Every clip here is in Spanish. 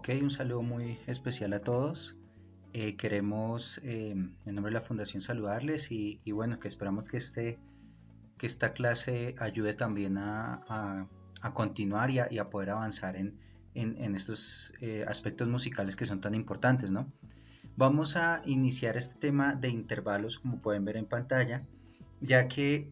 Ok, un saludo muy especial a todos. Queremos, en nombre de la Fundación, saludarles y bueno, que esperamos que esta clase ayude también a continuar y a poder avanzar en estos aspectos musicales que son tan importantes, ¿no? Vamos a iniciar este tema de intervalos, como pueden ver en pantalla, ya que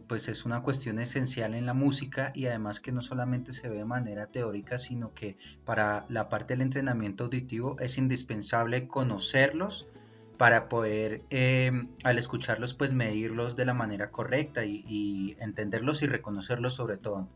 pues es una cuestión esencial en la música y además que no solamente se ve de manera teórica, sino que para la parte del entrenamiento auditivo es indispensable conocerlos para poder al escucharlos pues medirlos de la manera correcta y entenderlos y reconocerlos sobre todo.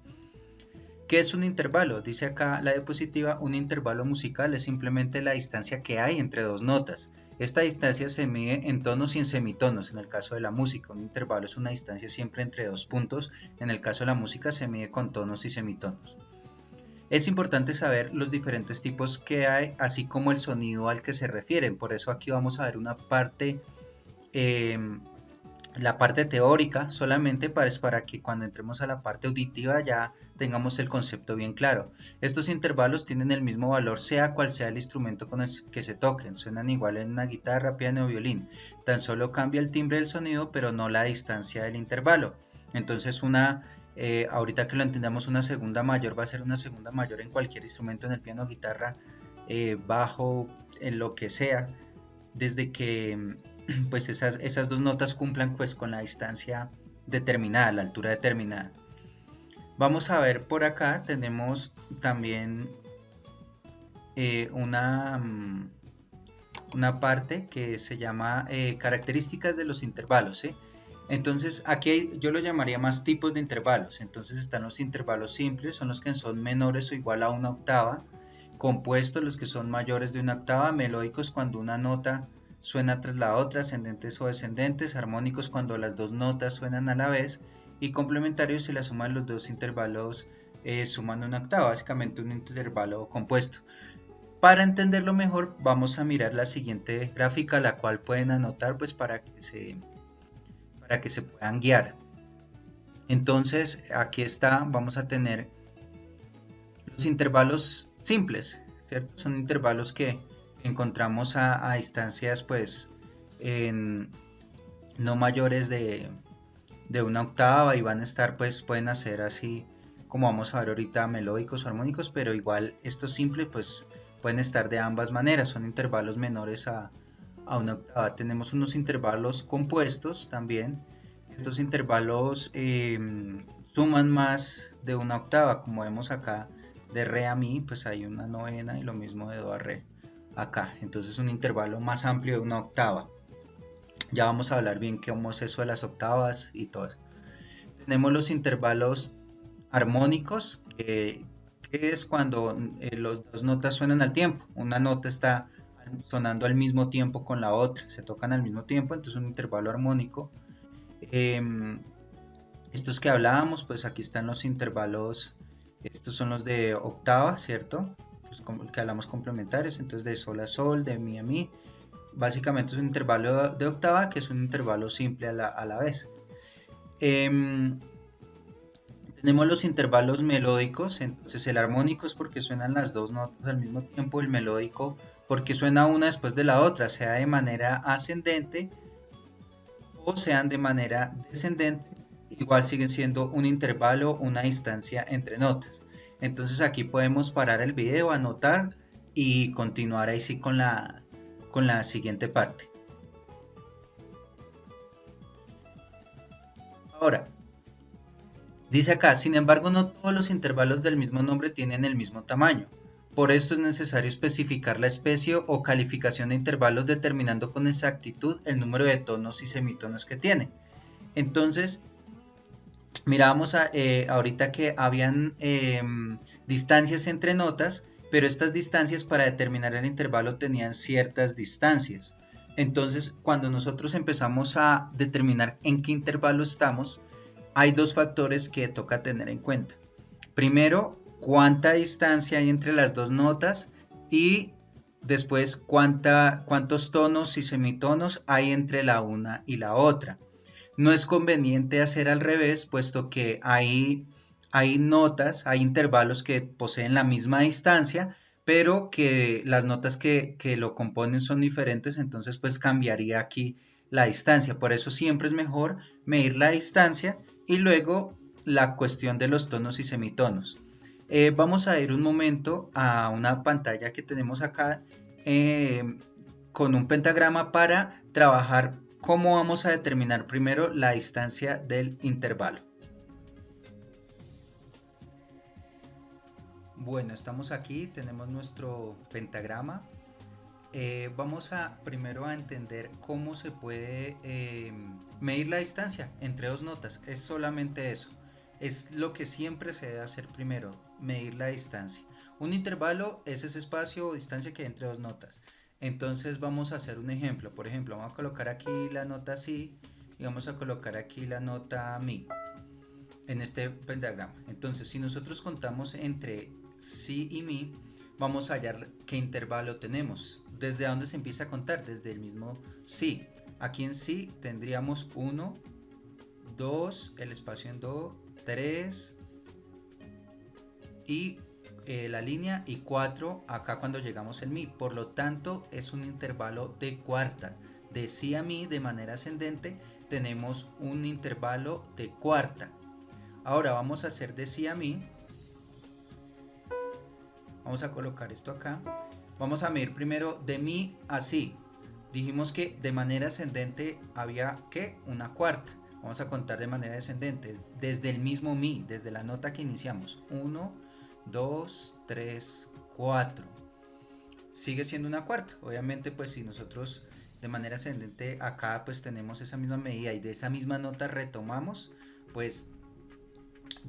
¿Qué es un intervalo? Dice acá la diapositiva, un intervalo musical es simplemente la distancia que hay entre dos notas. Esta distancia se mide en tonos y en semitonos, en el caso de la música. Un intervalo es una distancia siempre entre dos puntos, en el caso de la música se mide con tonos y semitonos. Es importante saber los diferentes tipos que hay, así como el sonido al que se refieren. Por eso aquí vamos a ver una parte eh, la parte teórica solamente para que cuando entremos a la parte auditiva ya tengamos el concepto bien claro. Estos intervalos tienen el mismo valor sea cual sea el instrumento con el que se toquen, suenan igual en una guitarra, piano o violín, tan solo cambia el timbre del sonido pero no la distancia del intervalo. Entonces ahorita que lo entendamos, una segunda mayor va a ser una segunda mayor en cualquier instrumento, en el piano, guitarra, bajo, en lo que sea, desde que pues esas dos notas cumplan pues con la distancia determinada, la altura determinada. Vamos a ver por acá, tenemos también una parte que se llama características de los intervalos, ¿sí? Entonces aquí yo lo llamaría más tipos de intervalos. Entonces están los intervalos simples, son los que son menores o igual a una octava, compuestos los que son mayores de una octava, melódicos cuando una nota suena tras la otra, ascendentes o descendentes, armónicos cuando las dos notas suenan a la vez, y complementarios si la suma de los dos intervalos suman una octava, básicamente un intervalo compuesto. Para entenderlo mejor vamos a mirar la siguiente gráfica, la cual pueden anotar pues para que se puedan guiar. Entonces aquí está, vamos a tener los intervalos simples, ¿cierto? Son intervalos que encontramos a distancias pues no mayores de una octava y van a estar pues pueden hacer así como vamos a ver ahorita melódicos o armónicos, pero igual estos simples pues pueden estar de ambas maneras, son intervalos menores a una octava. Tenemos unos intervalos compuestos también. Estos intervalos suman más de una octava, como vemos acá de re a mi, pues hay una novena y lo mismo de do a re acá. Entonces un intervalo más amplio de una octava. Ya vamos a hablar bien cómo es eso de las octavas y todo eso. Tenemos los intervalos armónicos, que es cuando las dos notas suenan al tiempo. Una nota está sonando al mismo tiempo con la otra, se tocan al mismo tiempo, entonces un intervalo armónico. Estos que hablábamos, pues aquí están los intervalos, estos son los de octava, ¿cierto? Pues como el que hablamos complementarios, entonces de sol a sol, de mi a mi. Básicamente es un intervalo de octava que es un intervalo simple a la vez. Tenemos los intervalos melódicos, entonces el armónico es porque suenan las dos notas al mismo tiempo, el melódico porque suena una después de la otra, sea de manera ascendente o sean de manera descendente, igual siguen siendo un intervalo, una distancia entre notas. Entonces aquí podemos parar el video, anotar y continuar ahí sí con la siguiente parte. Ahora, dice acá, sin embargo, no todos los intervalos del mismo nombre tienen el mismo tamaño. Por esto es necesario especificar la especie o calificación de intervalos determinando con exactitud el número de tonos y semitonos que tiene. Entonces, mirábamos ahorita que habían distancias entre notas, pero estas distancias para determinar el intervalo tenían ciertas distancias. Entonces, cuando nosotros empezamos a determinar en qué intervalo estamos, hay dos factores que toca tener en cuenta. Primero, cuánta distancia hay entre las dos notas y después cuántos tonos y semitonos hay entre la una y la otra. No es conveniente hacer al revés, puesto que hay notas, hay intervalos que poseen la misma distancia, pero que las notas que lo componen son diferentes, entonces pues cambiaría aquí la distancia. Por eso siempre es mejor medir la distancia y luego la cuestión de los tonos y semitonos. Vamos a ir un momento a una pantalla que tenemos acá con un pentagrama para trabajar cómo vamos a determinar primero la distancia del intervalo. Bueno, estamos aquí, tenemos nuestro pentagrama. Vamos a primero a entender cómo se puede medir la distancia entre dos notas. Es solamente eso. Es lo que siempre se debe hacer primero, medir la distancia. Un intervalo es ese espacio o distancia que hay entre dos notas. Entonces vamos a hacer un ejemplo. Por ejemplo, vamos a colocar aquí la nota si y vamos a colocar aquí la nota mi en este pentagrama. Entonces, si nosotros contamos entre si y mi, vamos a hallar qué intervalo tenemos. ¿Desde dónde se empieza a contar? Desde el mismo si. Aquí en si tendríamos 1, 2, el espacio en do, 3 y la línea y 4 acá cuando llegamos al mi. Por lo tanto, es un intervalo de cuarta. De si a mi de manera ascendente tenemos un intervalo de cuarta. Ahora vamos a hacer de si a mi. Vamos a colocar esto acá. Vamos a medir primero de mi a si. Dijimos que de manera ascendente había que una cuarta. Vamos a contar de manera descendente desde el mismo mi, desde la nota que iniciamos. 1, 2, 3, 4. Sigue siendo una cuarta. Obviamente pues si nosotros de manera ascendente acá pues tenemos esa misma medida y de esa misma nota retomamos, pues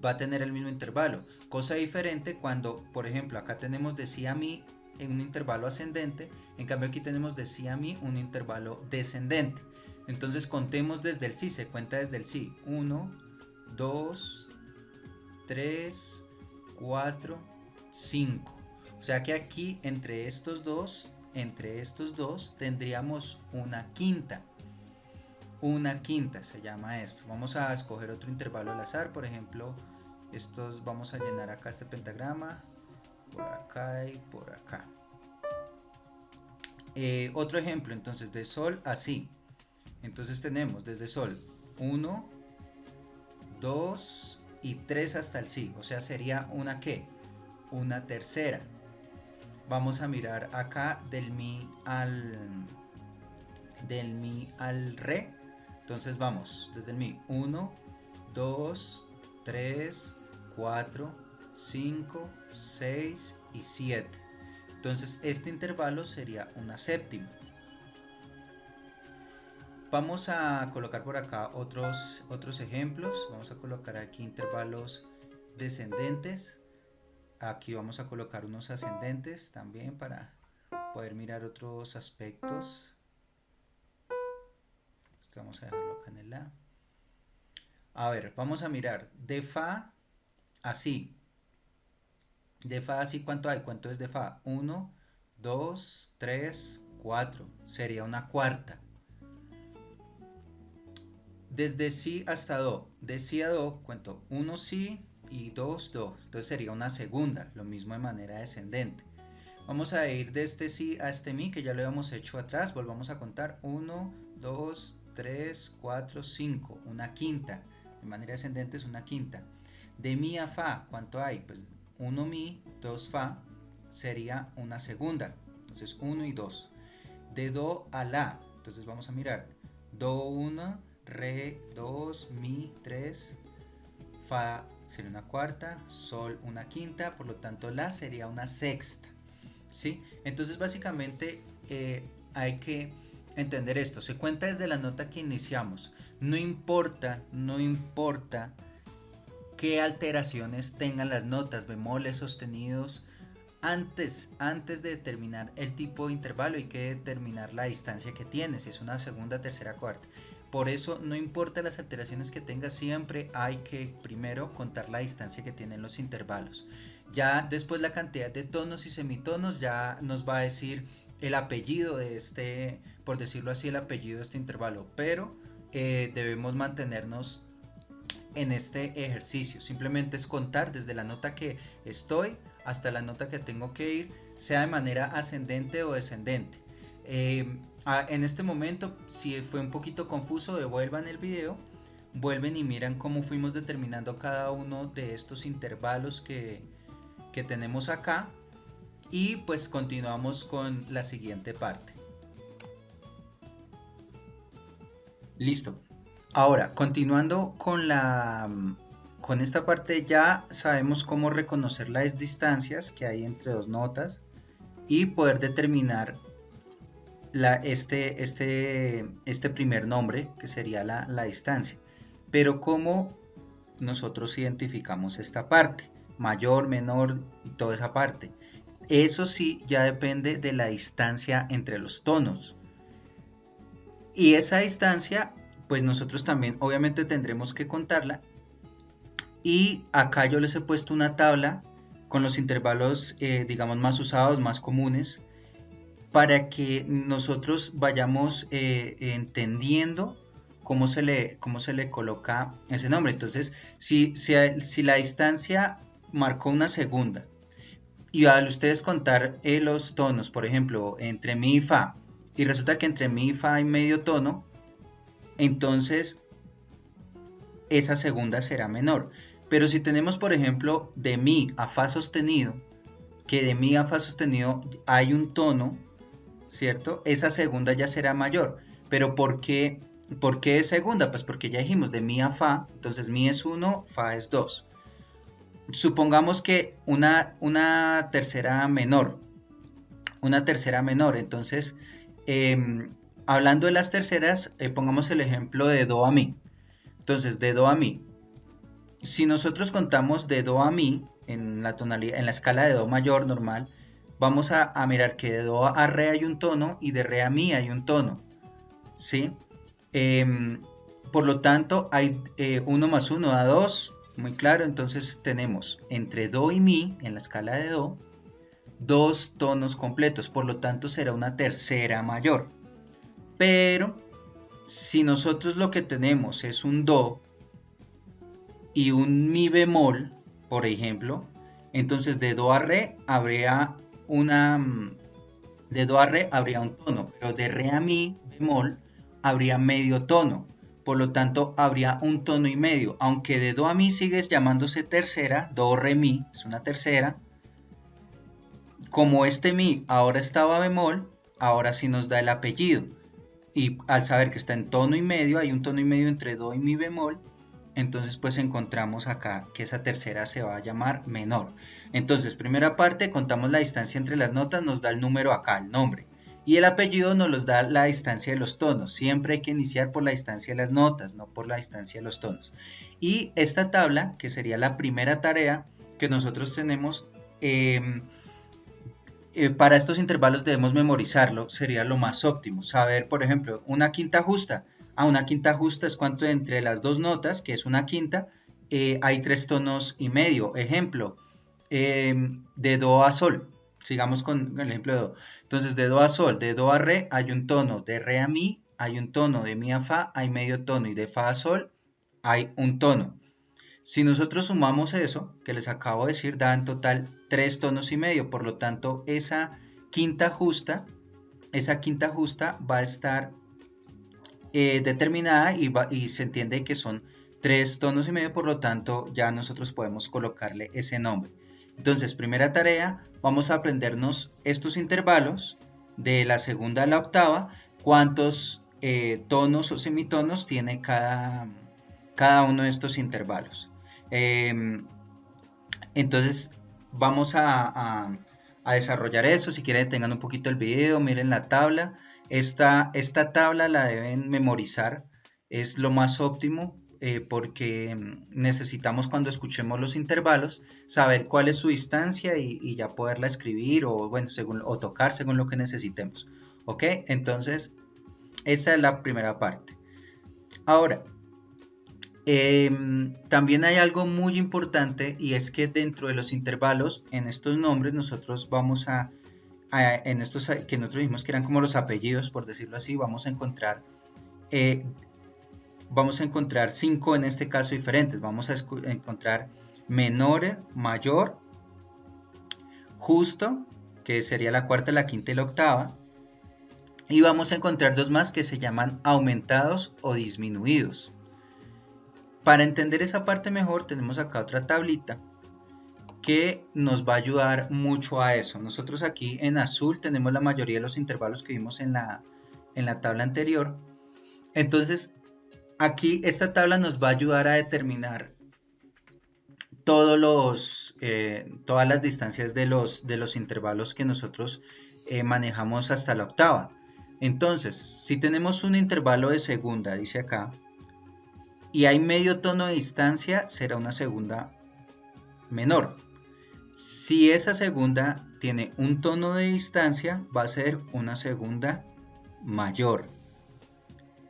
va a tener el mismo intervalo. Cosa diferente cuando, por ejemplo, acá tenemos de si a mi en un intervalo ascendente, en cambio aquí tenemos de si a mi un intervalo descendente. Entonces contemos desde el si, se cuenta desde el si. 1, 2, 3, 4, 5. O sea que aquí entre estos dos tendríamos una quinta. Una quinta se llama esto. Vamos a escoger otro intervalo al azar, por ejemplo, estos vamos a llenar acá este pentagrama, por acá y por acá. Otro ejemplo, entonces, de sol a si. Entonces tenemos desde sol 1, 2 y 3 hasta el si. O sea, sería una ¿qué? Una tercera. Vamos a mirar acá del mi al re. Entonces vamos desde el mi 1, 2, 3, 4, 5, 6 y 7. Entonces este intervalo sería una séptima. Vamos a colocar por acá otros ejemplos. Vamos a colocar aquí intervalos descendentes. Aquí vamos a colocar unos ascendentes también para poder mirar otros aspectos. Vamos a dejarlo acá en el la. A ver, vamos a mirar de fa a si. De fa a si, ¿cuánto hay? ¿Cuánto es de fa? 1, 2, 3, 4. Sería una cuarta. Desde si hasta do. De si a do, cuento 1 si y 2 do. Entonces sería una segunda. Lo mismo de manera descendente. Vamos a ir de este si a este mi, que ya lo habíamos hecho atrás. Volvamos a contar 1, 2, 3, 4, 5, una quinta. De manera ascendente es una quinta. De mi a fa, ¿cuánto hay? Pues 1 mi, 2 fa, sería una segunda. Entonces 1 y 2. De do a la, entonces vamos a mirar. Do 1, re 2, mi 3, fa sería una cuarta, sol una quinta, por lo tanto la sería una sexta. ¿Sí? Entonces básicamente hay que entender esto. Se cuenta desde la nota que iniciamos. No importa qué alteraciones tengan las notas, bemoles, sostenidos. Antes de determinar el tipo de intervalo hay que determinar la distancia que tiene, si es una segunda, tercera, cuarta. Por eso no importa las alteraciones que tenga, siempre hay que primero contar la distancia que tienen los intervalos. Ya después la cantidad de tonos y semitonos ya nos va a decir el apellido de este, por decirlo así, el apellido de este intervalo, pero debemos mantenernos en este ejercicio. Simplemente es contar desde la nota que estoy hasta la nota que tengo que ir sea de manera ascendente o descendente. En este momento, si fue un poquito confuso, devuelvan el video, vuelven y miran cómo fuimos determinando cada uno de estos intervalos que tenemos acá, y pues continuamos con la siguiente parte. Listo. Ahora, continuando con esta parte, ya sabemos cómo reconocer las distancias que hay entre dos notas y poder determinar este primer nombre, que sería la distancia. Pero ¿cómo nosotros identificamos esta parte? Mayor, menor y toda esa parte. Eso sí, ya depende de la distancia entre los tonos. Y esa distancia, pues nosotros también obviamente tendremos que contarla. Y acá yo les he puesto una tabla con los intervalos, digamos, más usados, más comunes, para que nosotros vayamos entendiendo cómo se le coloca ese nombre. Entonces, si la distancia marcó una segunda, y al ustedes contar los tonos, por ejemplo, entre mi y fa, y resulta que entre mi y fa hay medio tono, entonces esa segunda será menor. Pero si tenemos, por ejemplo, de mi a fa sostenido, que de mi a fa sostenido hay un tono, ¿cierto? Esa segunda ya será mayor. Pero ¿por qué es segunda? Pues porque ya dijimos de mi a fa, entonces mi es 1, fa es 2. Supongamos que una tercera menor, entonces, hablando de las terceras, pongamos el ejemplo de do a mi. Entonces, de do a mi, si nosotros contamos de do a mi en la tonalidad, en la escala de do mayor normal, vamos a mirar que de do a re hay un tono y de re a mi hay un tono, ¿sí? Por lo tanto, hay 1 más 1 da 2, muy claro. Entonces tenemos entre do y mi, en la escala de do, 2 tonos completos, por lo tanto será una tercera mayor. Pero si nosotros lo que tenemos es un do y un mi bemol, por ejemplo, entonces de do a re habría un tono, pero de re a mi bemol habría medio tono. Por lo tanto, habría un tono y medio. Aunque de do a mi sigues llamándose tercera, do, re, mi, es una tercera. Como este mi ahora estaba bemol, ahora sí nos da el apellido. Y al saber que está en tono y medio, hay un tono y medio entre do y mi bemol, entonces pues encontramos acá que esa tercera se va a llamar menor. Entonces, primera parte, contamos la distancia entre las notas, nos da el número acá, el nombre. Y el apellido nos da la distancia de los tonos. Siempre hay que iniciar por la distancia de las notas, no por la distancia de los tonos. Y esta tabla, que sería la primera tarea que nosotros tenemos, para estos intervalos debemos memorizarlo, sería lo más óptimo. Saber, por ejemplo, una quinta justa. Una quinta justa es cuánto entre las dos notas, que es una quinta, hay 3 tonos y medio. Ejemplo, de do a sol. Sigamos con el ejemplo de do. Entonces, de do a sol, de do a re hay un tono, de re a mi hay un tono, de mi a fa hay medio tono y de fa a sol hay un tono. Si nosotros sumamos eso que les acabo de decir, da en total 3 tonos y medio. Por lo tanto, esa quinta justa va a estar determinada y se entiende que son 3 tonos y medio. Por lo tanto, ya nosotros podemos colocarle ese nombre. Entonces, primera tarea, vamos a aprendernos estos intervalos de la segunda a la octava, cuántos tonos o semitonos tiene cada uno de estos intervalos. Entonces vamos a desarrollar eso. Si quieren, tengan un poquito el video, miren la tabla. Esta tabla la deben memorizar, es lo más óptimo, porque necesitamos, cuando escuchemos los intervalos, saber cuál es su distancia y ya poderla escribir o, bueno, o tocar según lo que necesitemos. ¿Ok? Entonces, esa es la primera parte. Ahora, también hay algo muy importante, y es que dentro de los intervalos, en estos nombres, nosotros vamos en estos que nosotros dijimos que eran como los apellidos, por decirlo así, vamos a encontrar 5 en este caso diferentes. Vamos a encontrar menor, mayor, justo que sería la cuarta, la quinta y la octava. Y vamos a encontrar dos más que se llaman aumentados o disminuidos. Para entender esa parte mejor, tenemos acá otra tablita que nos va a ayudar mucho a eso. Nosotros aquí en azul tenemos la mayoría de los intervalos que vimos en la tabla anterior. Entonces, aquí esta tabla nos va a ayudar a determinar todas las distancias de los intervalos que nosotros manejamos hasta la octava. Entonces, si tenemos un intervalo de segunda, dice acá, y hay medio tono de distancia, será una segunda menor. Si esa segunda tiene un tono de distancia, va a ser una segunda mayor.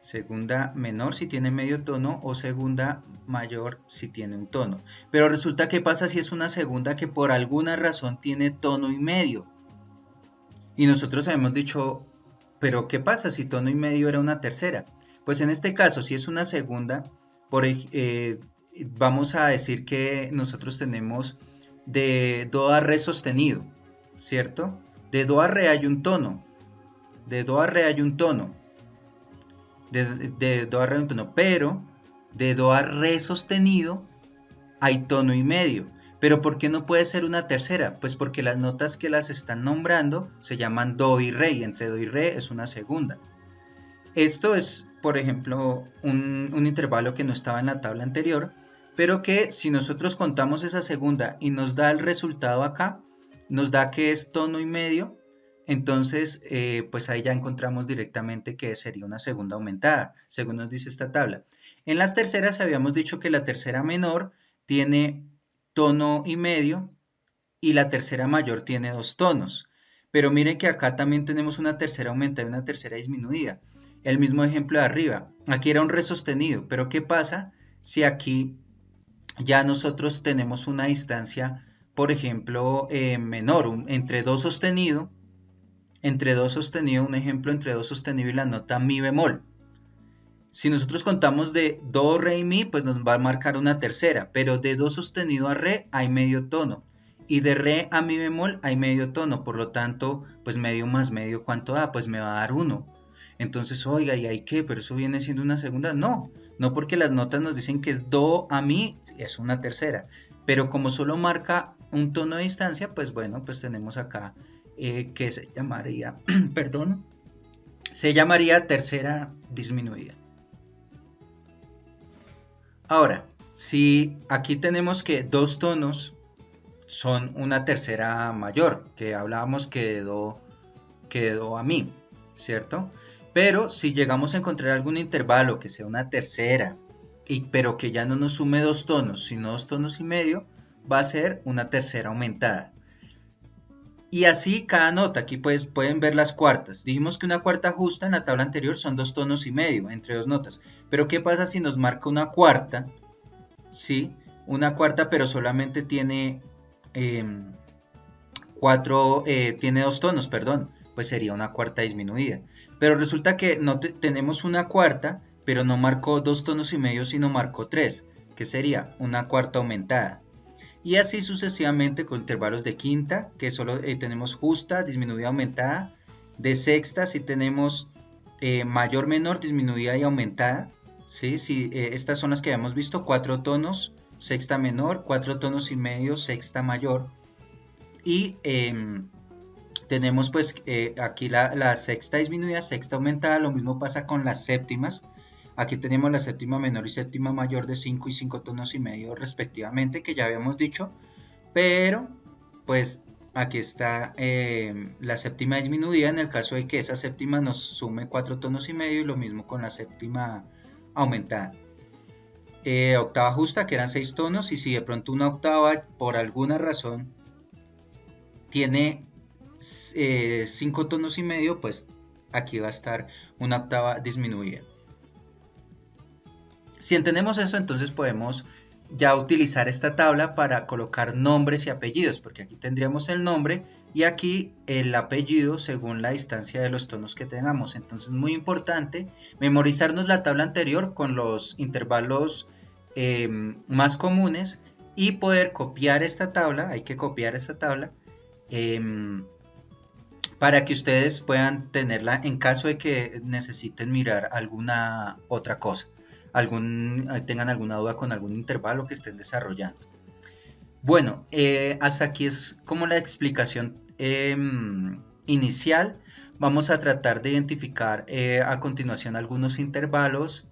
Segunda menor si tiene medio tono o segunda mayor si tiene un tono. Pero resulta que pasa si es una segunda que por alguna razón tiene tono y medio. Y nosotros habíamos dicho, pero ¿qué pasa si tono y medio era una tercera? Pues en este caso, si es una segunda, vamos a decir que nosotros tenemos de do a re sostenido, ¿cierto? De do a re hay un tono. De do a re hay un tono. De do a re hay un tono. Pero de do a re sostenido hay tono y medio. Pero ¿por qué no puede ser una tercera? Pues porque las notas que las están nombrando se llaman do y re, y entre do y re es una segunda. Esto es, por ejemplo, un intervalo que no estaba en la tabla anterior, pero que si nosotros contamos esa segunda y nos da el resultado acá, nos da que es tono y medio, entonces pues ahí ya encontramos directamente que sería una segunda aumentada, según nos dice esta tabla. En las terceras habíamos dicho que la tercera menor tiene tono y medio y la tercera mayor tiene dos tonos. Pero miren que acá también tenemos una tercera aumentada y una tercera disminuida. El mismo ejemplo de arriba. Aquí era un re sostenido, pero ¿qué pasa si aquí ya nosotros tenemos una distancia, por ejemplo, menor, entre do sostenido, un ejemplo entre do sostenido y la nota mi bemol? Si nosotros contamos de do, re y mi, pues nos va a marcar una tercera, pero de do sostenido a re hay medio tono. Y de re a mi bemol hay medio tono, por lo tanto, pues medio más medio, ¿cuánto da? Pues me va a dar 1. Entonces, oiga, ¿y hay qué? ¿Pero eso viene siendo una segunda? No, no, porque las notas nos dicen que es do a mi, es una tercera. Pero como solo marca un tono de distancia, pues bueno, pues tenemos acá que se llamaría, perdón, se llamaría tercera disminuida. Ahora, si aquí tenemos que dos tonos son una tercera mayor, que hablábamos que do a mi, ¿cierto? Pero si llegamos a encontrar algún intervalo que sea una tercera, pero que ya no nos sume dos tonos, sino 2 tonos y medio, va a ser una tercera aumentada. Y así cada nota, aquí pues pueden ver las cuartas. Dijimos que una cuarta justa en la tabla anterior son 2 tonos y medio entre dos notas. Pero ¿qué pasa si nos marca una cuarta? Sí, una cuarta pero solamente tiene tiene 2 tonos, perdón, pues sería una cuarta disminuida. Pero resulta que no tenemos una cuarta, pero no marcó 2 tonos y medio, sino marcó 3, que sería una cuarta aumentada. Y así sucesivamente con intervalos de quinta, que solo tenemos justa, disminuida, aumentada. De sexta si tenemos mayor, menor, disminuida y aumentada. ¿Sí? Estas son las que habíamos visto, 4 tonos, sexta menor, 4 tonos y medio, sexta mayor. Y tenemos pues aquí la sexta disminuida, sexta aumentada. Lo mismo pasa con las séptimas. Aquí tenemos la séptima menor y séptima mayor de 5 y 5 tonos y medio respectivamente, que ya habíamos dicho. Pero pues aquí está la séptima disminuida en el caso de que esa séptima nos sume 4 tonos y medio, y lo mismo con la séptima aumentada. Octava justa, que eran 6 tonos, y si de pronto una octava por alguna razón tiene 5 tonos y medio, pues aquí va a estar una octava disminuida. Si entendemos eso, entonces podemos ya utilizar esta tabla para colocar nombres y apellidos, porque aquí tendríamos el nombre y aquí el apellido según la distancia de los tonos que tengamos. Entonces, muy importante memorizarnos la tabla anterior con los intervalos más comunes y poder copiar esta tabla. Hay que copiar esta tabla para que ustedes puedan tenerla en caso de que necesiten mirar alguna otra cosa, tengan alguna duda con algún intervalo que estén desarrollando. Bueno, hasta aquí es como la explicación inicial. Vamos a tratar de identificar a continuación algunos intervalos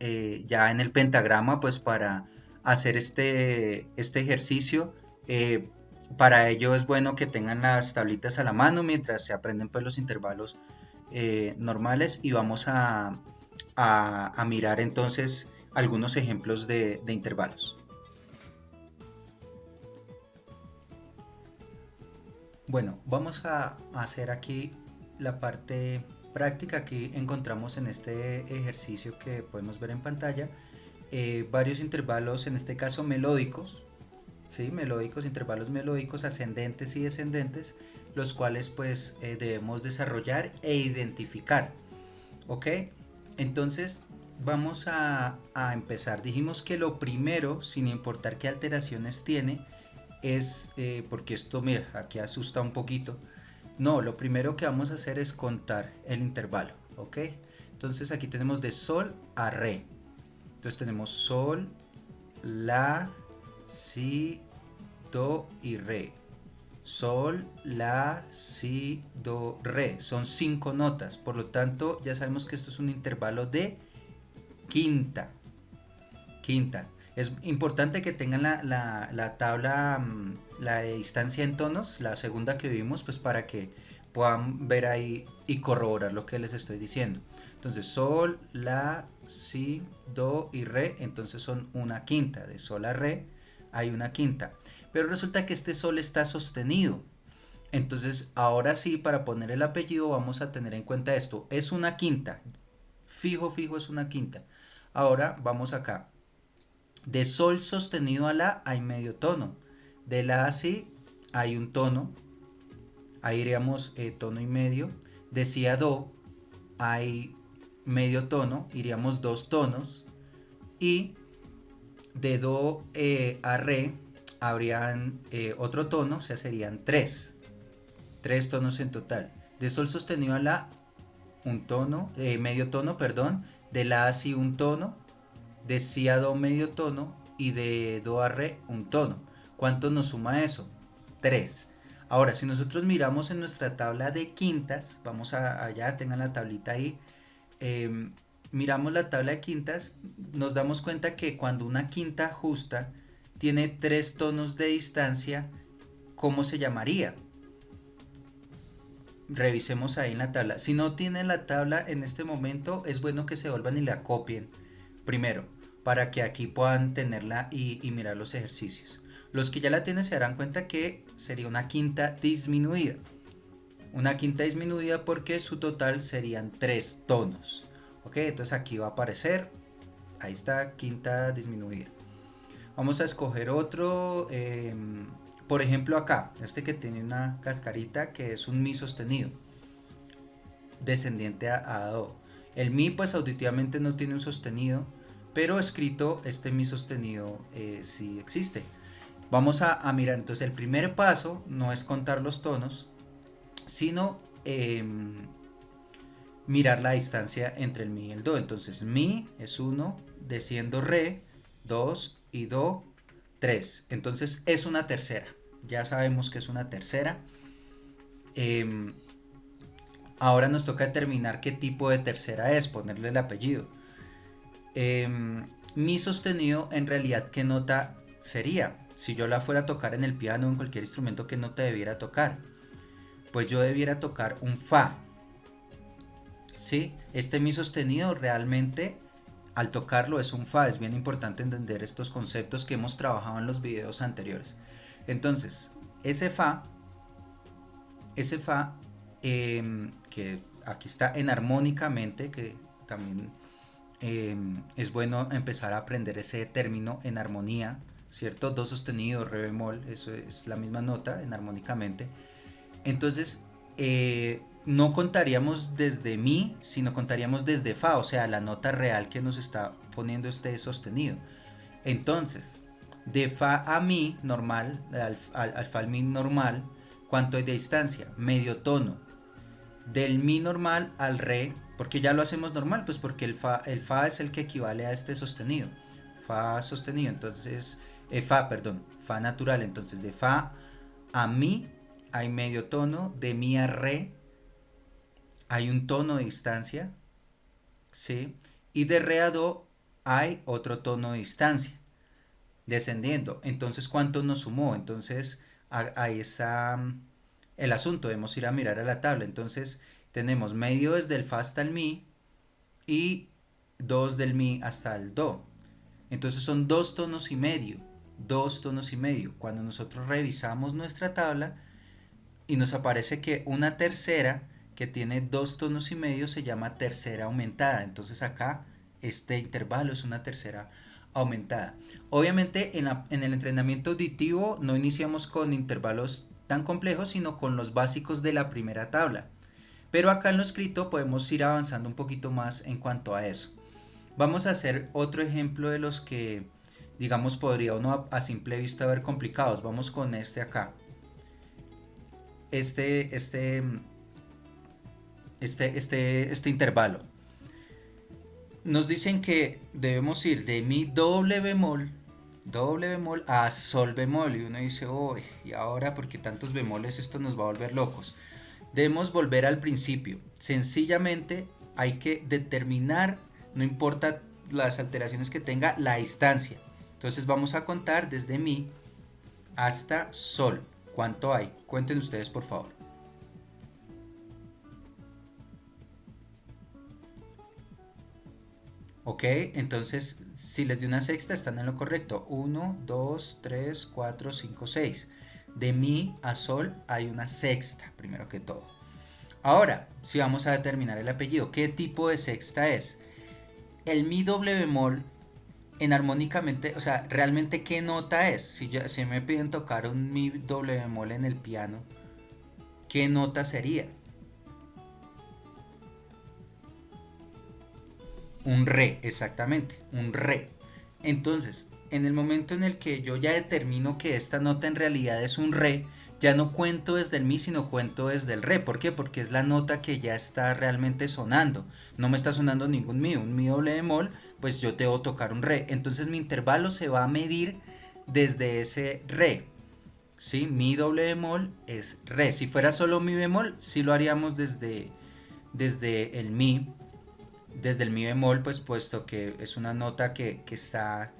ya en el pentagrama, pues para hacer este ejercicio. Para ello es bueno que tengan las tablitas a la mano mientras se aprenden pues los intervalos normales, y vamos a mirar entonces algunos ejemplos de intervalos. Bueno, vamos a hacer aquí la parte práctica. Aquí encontramos en este ejercicio que podemos ver en pantalla varios intervalos, en este caso melódicos, ¿sí? Melódicos, intervalos melódicos ascendentes y descendentes, los cuales pues debemos desarrollar e identificar, ¿ok? Entonces vamos a empezar. Dijimos que lo primero, sin importar qué alteraciones tiene, es, porque esto, mira, aquí asusta un poquito. No, lo primero que vamos a hacer es contar el intervalo, ¿ok? Entonces aquí tenemos de sol a re. Entonces tenemos sol, la, si, do y re. Sol, la, si, do, re. Son 5 notas, por lo tanto ya sabemos que esto es un intervalo de quinta. Quinta. Es importante que tengan la tabla, la de distancia en tonos, la segunda que vimos, pues para que puedan ver ahí y corroborar lo que les estoy diciendo. Entonces sol, la, si, do y re, entonces son una quinta. De sol a re hay una quinta. Pero resulta que este sol está sostenido. Entonces ahora sí, para poner el apellido vamos a tener en cuenta esto. Es una quinta. Fijo es una quinta. Ahora vamos acá. De sol sostenido a la hay medio tono. De la a si hay un tono. Ahí iríamos tono y medio. De si a do hay medio tono. Iríamos 2 tonos. Y de do a re habrían otro tono. O sea, serían 3. 3 tonos en total. De sol sostenido a la un tono, medio tono, perdón. De la a si un tono. De si a do medio tono y de do a re un tono. ¿Cuánto nos suma eso? 3. Ahora, si nosotros miramos en nuestra tabla de quintas, vamos allá, tengan la tablita ahí, miramos la tabla de quintas, nos damos cuenta que cuando una quinta justa tiene 3 tonos de distancia, ¿cómo se llamaría? Revisemos ahí en la tabla. Si no tienen la tabla en este momento, es bueno que se vuelvan y la copien primero, para que aquí puedan tenerla y mirar los ejercicios. Los que ya la tienen se darán cuenta que sería una quinta disminuida. Una quinta disminuida porque su total serían 3 tonos. Ok, entonces aquí va a aparecer, ahí está, quinta disminuida. Vamos a escoger otro, por ejemplo acá, este que tiene una cascarita que es un mi sostenido, descendiente a do. El mi pues auditivamente no tiene un sostenido, pero escrito este mi sostenido sí existe. Vamos a mirar, entonces el primer paso no es contar los tonos, sino mirar la distancia entre el mi y el do. Entonces mi es 1, desciendo re, 2 y do, 3. Entonces es una tercera, ya sabemos que es una tercera. Ahora nos toca determinar qué tipo de tercera es, ponerle el apellido. Mi sostenido, en realidad, ¿qué nota sería? Si yo la fuera a tocar en el piano o en cualquier instrumento, ¿qué nota debiera tocar? Pues yo debiera tocar un fa. ¿Sí? Este mi sostenido realmente, al tocarlo, es un fa. Es bien importante entender estos conceptos que hemos trabajado en los videos anteriores. Entonces, ese fa, que aquí está enarmónicamente, que también es bueno empezar a aprender ese término, enarmonía, ¿cierto? Do sostenido, re bemol, eso es la misma nota, enarmónicamente. Entonces, no contaríamos desde mi, sino contaríamos desde fa, o sea, la nota real que nos está poniendo este sostenido. Entonces, de fa a mi normal, al fa al mi normal, ¿cuánto hay de distancia? Medio tono. del mi normal al re, porque ya lo hacemos normal, pues porque el fa es el que equivale a este sostenido, fa sostenido, entonces, fa, perdón, fa natural, entonces de fa a mi hay medio tono, de mi a re hay un tono de distancia, ¿sí? Y de re a do hay otro tono de distancia, descendiendo. Entonces, ¿cuánto nos sumó? Entonces, ahí está el asunto, debemos ir a mirar a la tabla. Entonces, tenemos medio desde el fa hasta el mi y 2 del mi hasta el do. Entonces son 2 tonos y medio, 2 tonos y medio. Cuando nosotros revisamos nuestra tabla y nos aparece que una tercera que tiene 2 tonos y medio se llama tercera aumentada. Entonces acá este intervalo es una tercera aumentada. Obviamente en el entrenamiento auditivo no iniciamos con intervalos tan complejos, sino con los básicos de la primera tabla. Pero acá en lo escrito podemos ir avanzando un poquito más en cuanto a eso. Vamos a hacer otro ejemplo de los que, digamos, podría uno a simple vista ver complicados. Vamos con este acá. Este intervalo. Nos dicen que debemos ir de mi doble bemol a sol bemol. Y uno dice, uy, ¿y ahora por qué tantos bemoles? Esto nos va a volver locos. Debemos volver al principio. Sencillamente hay que determinar, no importa las alteraciones que tenga, la distancia. Entonces vamos a contar desde mi hasta sol. ¿Cuánto hay? Cuenten ustedes, por favor. Ok, entonces si les di una sexta están en lo correcto. 1, 2, 3, 4, 5, 6. De mi a sol hay una sexta, primero que todo. Ahora, si vamos a determinar el apellido, ¿qué tipo de sexta es? El mi doble bemol en armónicamente, o sea, realmente ¿qué nota es? Si me piden tocar un mi doble bemol en el piano, ¿qué nota sería? Un re, exactamente, un re. Entonces, en el momento en el que yo ya determino que esta nota en realidad es un re, ya no cuento desde el mi, sino cuento desde el re. ¿Por qué? Porque es la nota que ya está realmente sonando. No me está sonando ningún mi, un mi doble bemol, pues yo debo tocar un re. Entonces mi intervalo se va a medir desde ese re. ¿Sí? Mi doble bemol es re. Si fuera solo mi bemol, sí lo haríamos desde el mi. Desde el mi bemol, pues puesto que es una nota que está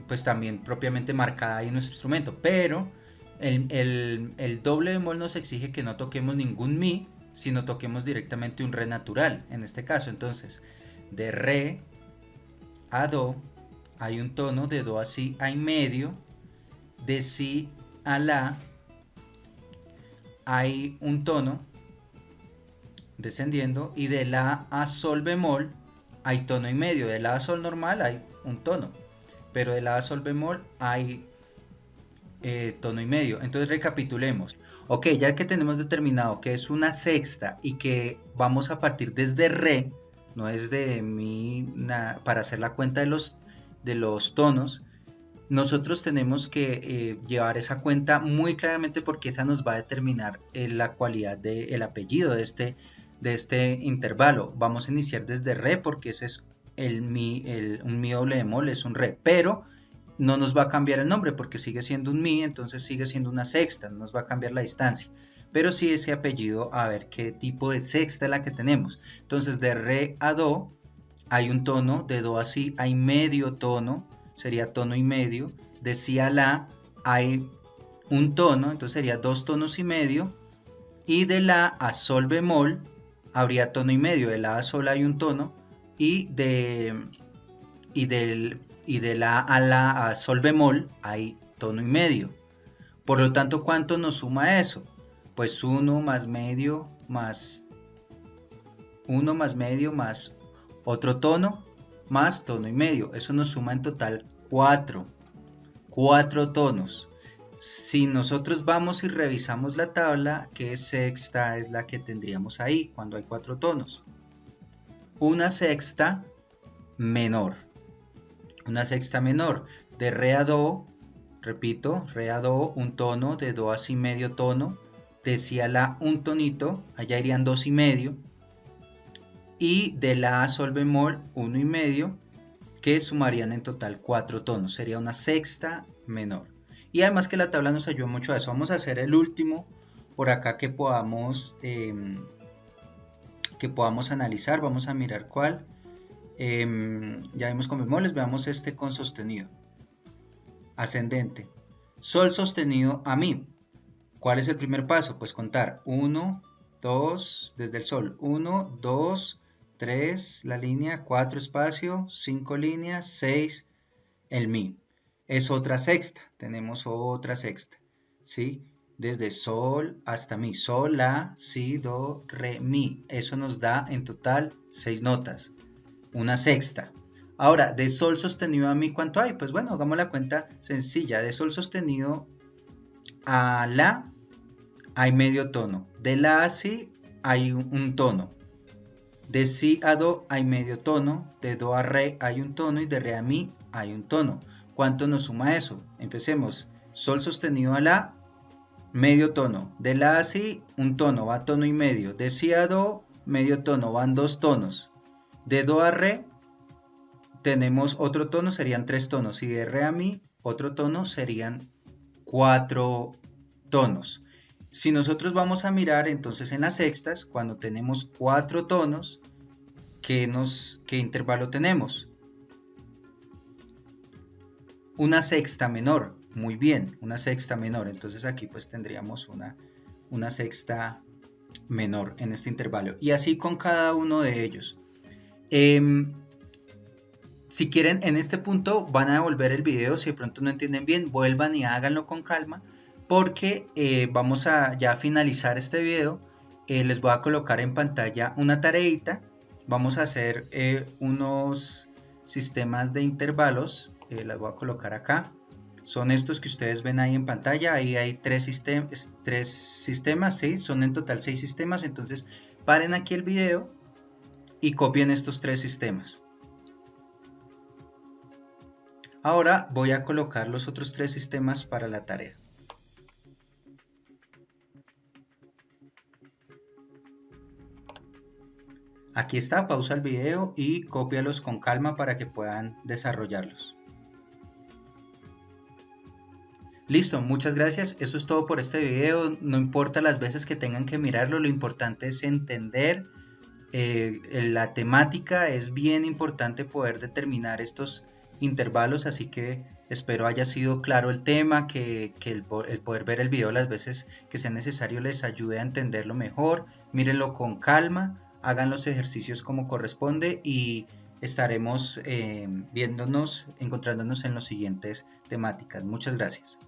pues también propiamente marcada ahí en nuestro instrumento, pero el doble bemol nos exige que no toquemos ningún mi, sino toquemos directamente un re natural, en este caso. Entonces, de re a do hay un tono, de do a si hay medio, de si a la hay un tono descendiendo, y de la a sol bemol hay tono y medio. De la a sol normal hay un tono, pero de la a sol bemol hay tono y medio. Entonces recapitulemos. Ok, ya que tenemos determinado que es una sexta y que vamos a partir desde re, no es de mi, para hacer la cuenta de los tonos, nosotros tenemos que llevar esa cuenta muy claramente, porque esa nos va a determinar la cualidad del apellido de este intervalo. Vamos a iniciar desde re porque ese es un mi doble bemol, es un re, pero no nos va a cambiar el nombre porque sigue siendo un mi, entonces sigue siendo una sexta, no nos va a cambiar la distancia, pero sí ese apellido, a ver qué tipo de sexta es la que tenemos. Entonces de re a do hay un tono, de do a si hay medio tono, sería tono y medio, de si a la hay un tono, entonces sería 2 tonos y medio, y de la a sol bemol habría tono y medio. De la a sol hay un tono, y de la a la a sol bemol hay tono y medio. Por lo tanto, ¿cuánto nos suma eso? Pues 1 más medio más 1 más medio más otro tono más tono y medio. Eso nos suma en total 4 tonos. Si nosotros vamos y revisamos la tabla, ¿qué sexta es la que tendríamos ahí cuando hay 4 tonos? Una sexta menor. Una sexta menor. De re a do, repito, re a do un tono, de do a si medio tono, de si a la un tonito, allá irían 2,5, y de la sol bemol 1,5, que sumarían en total 4 tonos, sería una sexta menor. Y además que la tabla nos ayuda mucho a eso. Vamos a hacer el último por acá que podamos analizar. Vamos a mirar cuál. Ya vimos con bemoles, veamos este con sostenido. Ascendente. Sol sostenido a mi. ¿Cuál es el primer paso? Pues contar 1, 2, desde el sol. 1, 2, 3, la línea, 4 espacio, 5 líneas, 6, el mi. Es otra sexta, tenemos otra sexta, ¿sí? Desde sol hasta mi. Sol, la, si, do, re, mi. Eso nos da en total 6 notas. Una sexta. Ahora, de sol sostenido a mi, ¿cuánto hay? Pues bueno, hagamos la cuenta sencilla. De sol sostenido a la hay medio tono. De la a si hay un tono. De si a do hay medio tono. De do a re hay un tono. Y de re a mi hay un tono. ¿Cuánto nos suma eso? Empecemos. Sol sostenido a la, medio tono. De la a si, un tono, va tono y medio. De si a do, medio tono, van 2 tonos. De do a re, tenemos otro tono, serían 3 tonos. Y de re a mi, otro tono, serían 4 tonos. Si nosotros vamos a mirar entonces en las sextas, cuando tenemos 4 tonos, ¿qué intervalo tenemos? Una sexta menor. Muy bien, una sexta menor. Entonces aquí pues tendríamos una sexta menor en este intervalo. Y así con cada uno de ellos. Si quieren, en este punto van a devolver el video. Si de pronto no entienden bien, vuelvan y háganlo con calma. Porque vamos a ya finalizar este video. Les voy a colocar en pantalla una tareita. Vamos a hacer unos sistemas de intervalos. Las voy a colocar acá. Son estos que ustedes ven ahí en pantalla. Ahí hay tres sistemas, ¿sí? Son en total 6 sistemas. Entonces paren aquí el video y copien estos 3 sistemas. Ahora voy a colocar los otros 3 sistemas para la tarea. Aquí está, pausa el video y cópialos con calma para que puedan desarrollarlos. Listo, muchas gracias. Eso es todo por este video. No importa las veces que tengan que mirarlo, lo importante es entender la temática. Es bien importante poder determinar estos intervalos, así que espero haya sido claro el tema, que el poder ver el video las veces que sea necesario les ayude a entenderlo mejor. Mírenlo con calma, hagan los ejercicios como corresponde y estaremos encontrándonos en las siguientes temáticas. Muchas gracias.